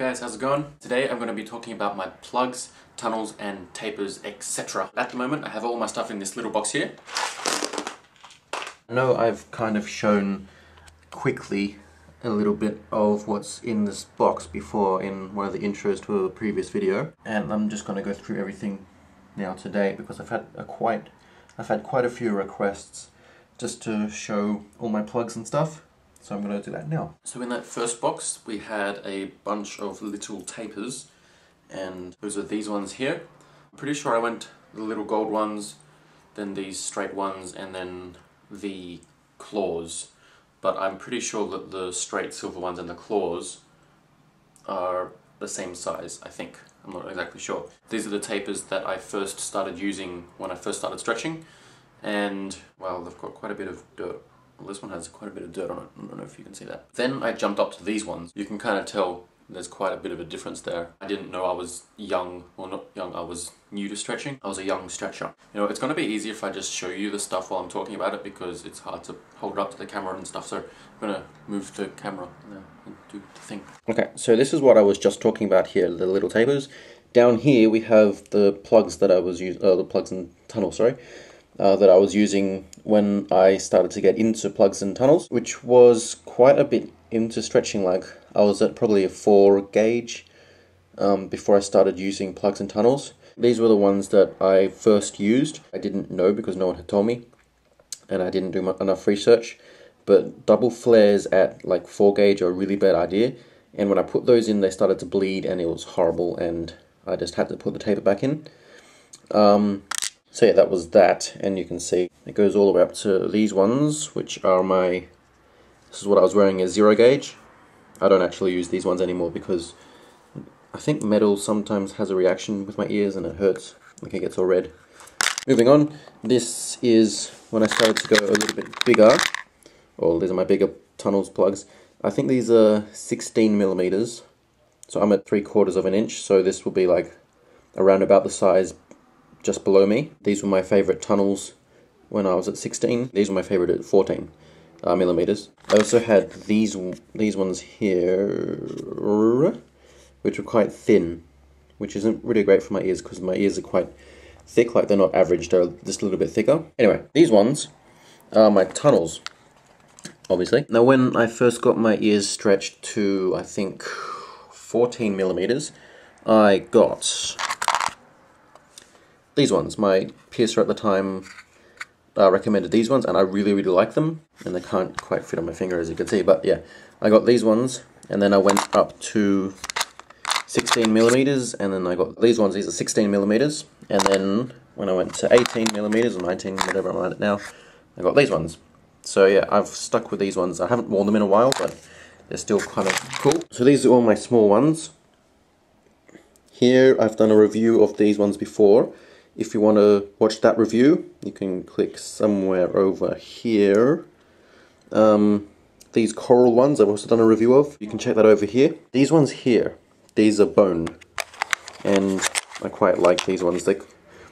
guys, how's it going? Today I'm going to be talking about my plugs, tunnels and tapers, etc. At the moment I have all my stuff in this little box here. I know I've kind of shown quickly a little bit of what's in this box before in one of the intros to a previous video, and I'm just going to go through everything now today because I've had quite a few requests just to show all my plugs and stuff. So I'm going to do that now. So in that first box we had a bunch of little tapers, and those are these ones here. I'm pretty sure I went the little gold ones, then these straight ones, and then the claws. But I'm pretty sure that the straight silver ones and the claws are the same size, I think. I'm not exactly sure. These are the tapers that I first started using when I first started stretching, and well, they've got quite a bit of dirt. Well, this one has quite a bit of dirt on it. I don't know if you can see that. Then I jumped up to these ones. You can kind of tell there's quite a bit of a difference there. I didn't know I was young, well not young, I was new to stretching. I was a young stretcher. You know, it's going to be easier if I just show you the stuff while I'm talking about it because it's hard to hold it up to the camera and stuff. So I'm going to move the camera and do the thing. Okay, so this is what I was just talking about here, the little tapers. Down here we have the plugs that I was using, the plugs and tunnels, sorry. That I was using when I started to get into plugs and tunnels, which was quite a bit into stretching. Like I was at probably a 4 gauge before I started using plugs and tunnels. These were the ones that I first used. I didn't know because no one had told me, and I didn't do enough research, but double flares at like 4 gauge are a really bad idea, and when I put those in they started to bleed and it was horrible, and I just had to put the taper back in. So yeah, that was that, and you can see it goes all the way up to these ones, which are this is what I was wearing as 0 gauge. I don't actually use these ones anymore because I think metal sometimes has a reaction with my ears and it hurts, like it gets all red. Moving on, this is when I started to go a little bit bigger. Well, these are my bigger tunnels plugs. I think these are 16 millimeters, so I'm at 3/4 of an inch, so this will be like around about the size just below me. These were my favorite tunnels when I was at 16. These were my favorite at 14 millimeters. I also had these ones here, which were quite thin, which isn't really great for my ears because my ears are quite thick. Like they're not average, they're just a little bit thicker. Anyway, these ones are my tunnels, obviously. Now when I first got my ears stretched to, I think, 14 millimeters, I got these ones. My piercer at the time recommended these ones, and I really like them, and they can't quite fit on my finger as you can see, but yeah, I got these ones, and then I went up to 16 millimeters, and then I got these ones. These are 16 millimeters, and then when I went to 18 millimeters or 19, whatever I'm at it now, I got these ones. So yeah, I've stuck with these ones. I haven't worn them in a while, but they're still kind of cool. So these are all my small ones. Here I've done a review of these ones before. If you want to watch that review, you can click somewhere over here. These coral ones I've also done a review of. You can check that over here. These ones here, these are bone, and I quite like these ones. They're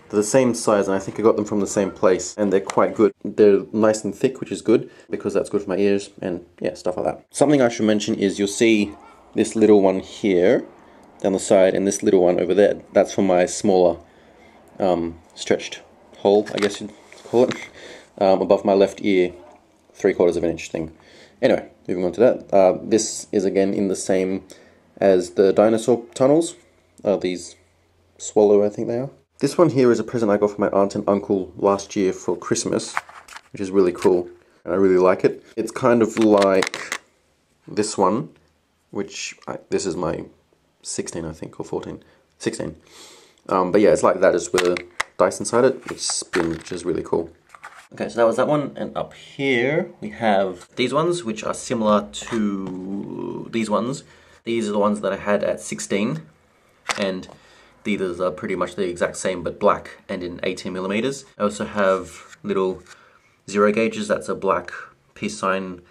the same size, and I think I got them from the same place, and they're quite good. They're nice and thick, which is good because that's good for my ears, and yeah, stuff like that. Something I should mention is you'll see this little one here down the side and this little one over there. That's for my smaller stretched hole, I guess you'd call it, above my left ear, 3/4 of an inch thing. Anyway, moving on to that. This is again in the same as the dinosaur tunnels. These swallow, I think they are. This one here is a present I got from my aunt and uncle last year for Christmas, which is really cool, and I really like it. It's kind of like this one, which this is my 16, I think, or 14, 16. But yeah, it's like that, just with a dice inside it, which spins, which is really cool. Okay, so that was that one, and up here we have these ones, which are similar to these ones. These are the ones that I had at 16, and these are pretty much the exact same, but black and in 18 millimeters. I also have little 0 gauges. That's a black peace sign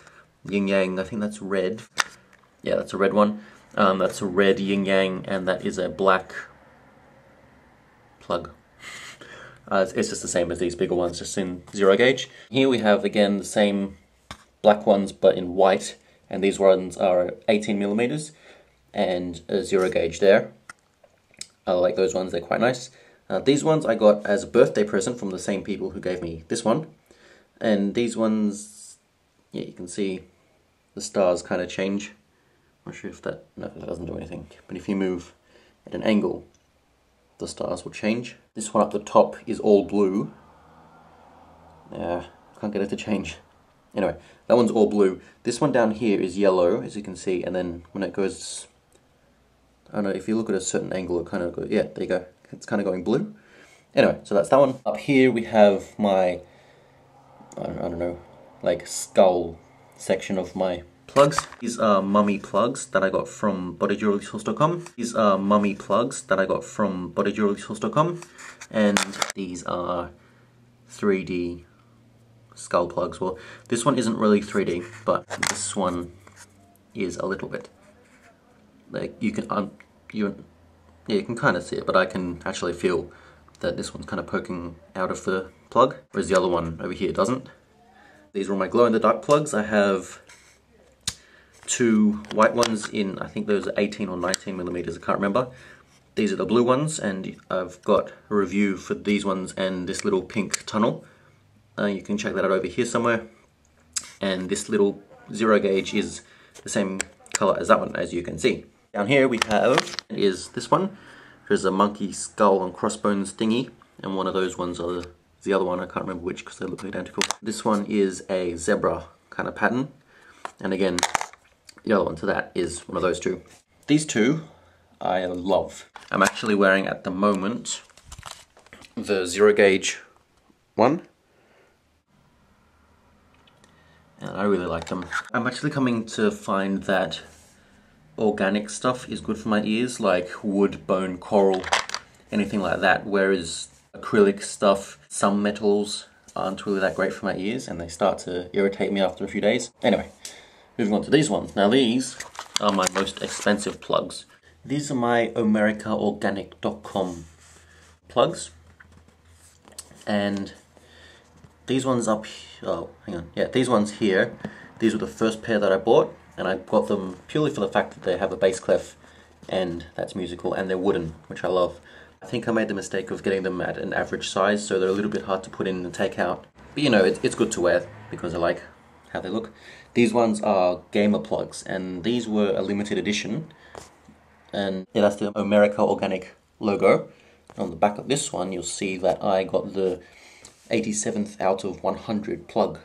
yin yang. I think that's red. Yeah, that's a red one. That's a red yin yang, and that is a black plug. It's just the same as these bigger ones, just in 0 gauge. Here we have again the same black ones but in white, and these ones are 18 millimeters. and a zero gauge there. I like those ones, they're quite nice. These ones I got as a birthday present from the same people who gave me this one. And these ones, yeah, you can see the stars kind of change. Not sure if that, no, that doesn't do anything. But if you move at an angle, the stars will change. This one up the top is all blue. Can't get it to change. Anyway, that one's all blue. This one down here is yellow, as you can see, and then when it goes, I don't know, if you look at a certain angle, it kind of goes, yeah, there you go. It's kind of going blue. Anyway, so that's that one. Up here we have my, I don't know, like skull section of my plugs. These are mummy plugs that I got from bodyjewelrysource.com. These are mummy plugs that I got from bodyjewelrysource.com. And these are 3D skull plugs. Well, this one isn't really 3D, but this one is a little bit. Like you can, you can kind of see it, but I can actually feel that this one's kind of poking out of the plug, whereas the other one over here doesn't. These are all my glow-in-the-dark plugs. I have two white ones in, I think those are 18 or 19 millimeters, I can't remember. These are the blue ones, and I've got a review for these ones and this little pink tunnel. You can check that out over here somewhere. And this little zero gauge is the same color as that one, as you can see. Down here we have is this one. There's a monkey skull and crossbones thingy, and one of those ones are the other one. I can't remember which because they look identical. This one is a zebra kind of pattern, and again, the other one to that is one of those two. These two I love. I'm actually wearing at the moment the zero gauge one, and I really like them. I'm actually coming to find that organic stuff is good for my ears, like wood, bone, coral, anything like that, whereas acrylic stuff, some metals aren't really that great for my ears and they start to irritate me after a few days. Anyway, moving on to these ones. Now these are my most expensive plugs. These are my AmericaOrganic.com plugs, and these ones up, oh hang on, yeah, these ones here, these were the first pair that I bought, and I got them purely for the fact that they have a bass clef and that's musical, and they're wooden, which I love. I think I made the mistake of getting them at an average size, so they're a little bit hard to put in and take out. But you know, it's good to wear because I like how they look. These ones are gamer plugs, and these were a limited edition. And yeah, that's the America Organic logo. On the back of this one, you'll see that I got the 87th out of 100 plug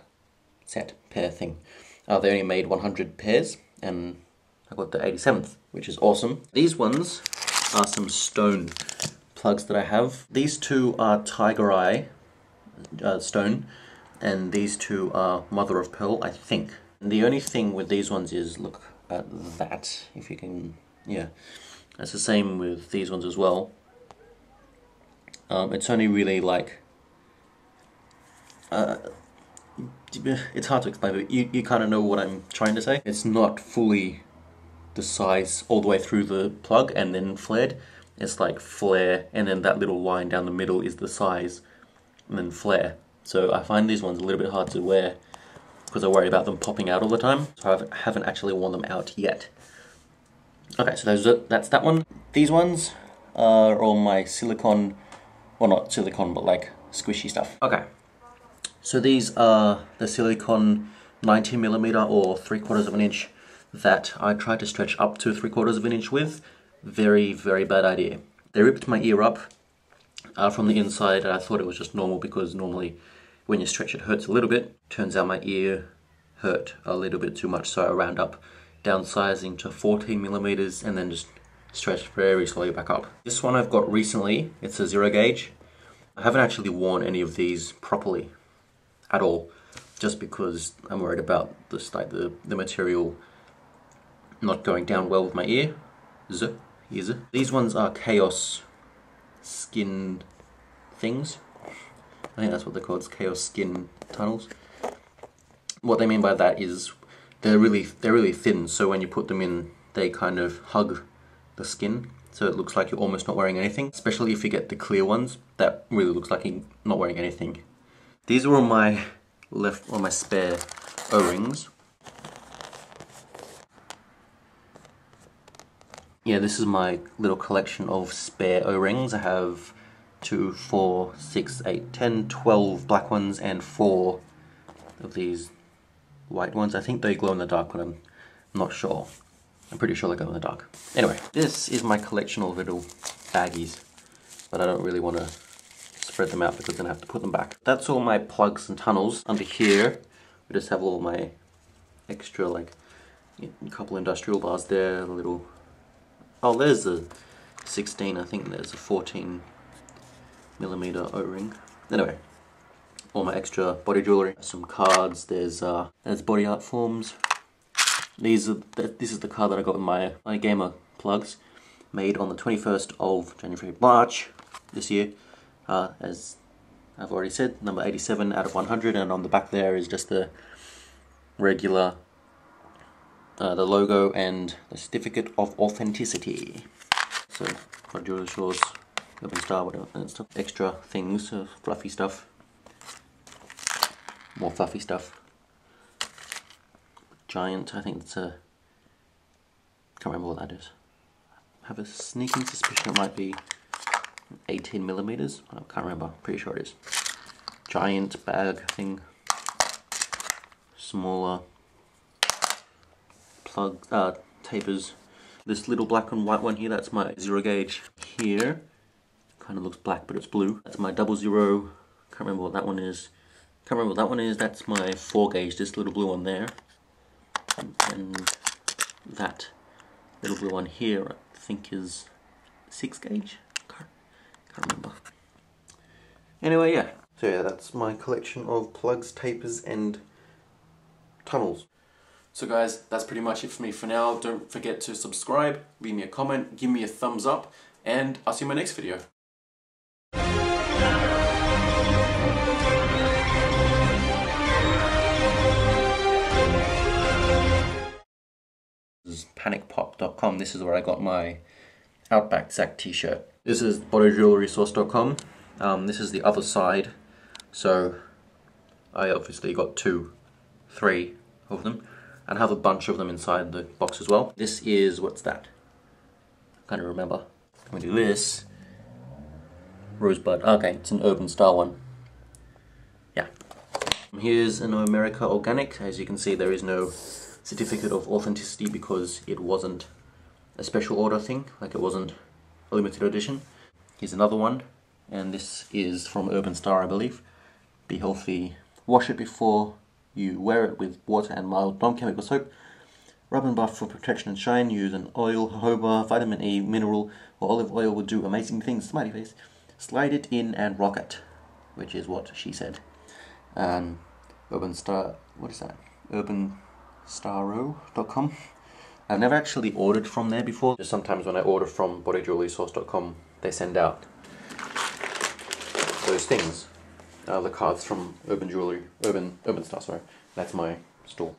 set pair thing. They only made 100 pairs, and I got the 87th, which is awesome. These ones are some stone plugs that I have. These two are Tiger Eye stone, and these two are Mother of Pearl, I think. And the only thing with these ones is, look at that, if you can, yeah. That's the same with these ones as well. It's only really like, it's hard to explain, but you kind of know what I'm trying to say. It's not fully the size all the way through the plug and then flared. It's like flare, and then that little line down the middle is the size, and then flare. So I find these ones a little bit hard to wear because I worry about them popping out all the time. So I haven't actually worn them out yet. Okay, so that's that one. These ones are all my silicone, well not silicone, but like squishy stuff. Okay. So these are the silicone 90mm or 3/4 of an inch that I tried to stretch up to 3/4 of an inch with. Very, very bad idea. They ripped my ear up from the inside, and I thought it was just normal because normally when you stretch it hurts a little bit. Turns out my ear hurt a little bit too much, so I wound up downsizing to 14mm and then just stretched very slowly back up. This one I've got recently, it's a zero gauge. I haven't actually worn any of these properly at all, just because I'm worried about this, like the material not going down well with my ear. These ones are Chaos skin things. I think that's what they're called, Chaos skin tunnels. What they mean by that is they're really thin, so when you put them in, they kind of hug the skin, so it looks like you're almost not wearing anything. Especially if you get the clear ones, that really looks like you're not wearing anything. These are all my my spare O-rings. Yeah, this is my little collection of spare O-rings. I have 2, 4, 6, 8, 10, 12 black ones and 4 of these white ones. I think they glow in the dark, but I'm not sure. I'm pretty sure they glow in the dark. Anyway, this is my collection of little baggies, but I don't really want to spread them out because then I have to put them back. That's all my plugs and tunnels. Under here, we just have all my extra, like, a couple industrial bars there, a little... Oh, there's a 16, I think there's a 14mm O-ring. Anyway, all my extra body jewelry, some cards, there's body art forms. This is the card that I got with my gamer plugs, made on the 21st of January, March this year. As I've already said, number 87 out of 100, and on the back there is just the regular, the logo and the certificate of authenticity. So, Body Jewelry Shores, Urban Star, whatever, and stuff. Extra things, fluffy stuff. More fluffy stuff. Giant, I think it's a... can't remember what that is. I have a sneaking suspicion it might be 18mm. I can't remember, pretty sure it is. Giant bag thing. Smaller plug, tapers. This little black and white one here, that's my 0 gauge here. Kind of looks black, but it's blue. That's my 00. Can't remember what that one is. Can't remember what that one is. That's my 4 gauge, this little blue one there. And that little blue one here, I think is 6 gauge. Can't remember. Anyway, yeah. So yeah, that's my collection of plugs, tapers, and tunnels. So guys, that's pretty much it for me for now. Don't forget to subscribe, leave me a comment, give me a thumbs up, and I'll see you in my next video. This is panicpop.com. This is where I got my Outback Zach t-shirt. This is bodyjewelrysource.com. This is the other side. So I obviously got 3 of them, and I have a bunch of them inside the box as well. This is, what's that? I can't remember. I'm gonna do this. Rosebud. Okay, it's an Urban Star one. Yeah. Here's an America Organic. As you can see, there is no certificate of authenticity because it wasn't a special order thing, like it wasn't a limited edition. Here's another one, and this is from Urban Star, I believe. Be healthy. Wash it before you wear it with water and mild non-chemical soap. Rub and buff for protection and shine. Use an oil, jojoba, vitamin E, mineral, or olive oil will do amazing things. Smiley face. Slide it in and rock it, which is what she said. Urban Star, what is that? UrbanStarro.com. I've never actually ordered from there before. Just sometimes when I order from bodyjewelrysource.com, they send out those things. The cards from Urban Star, sorry. That's my store.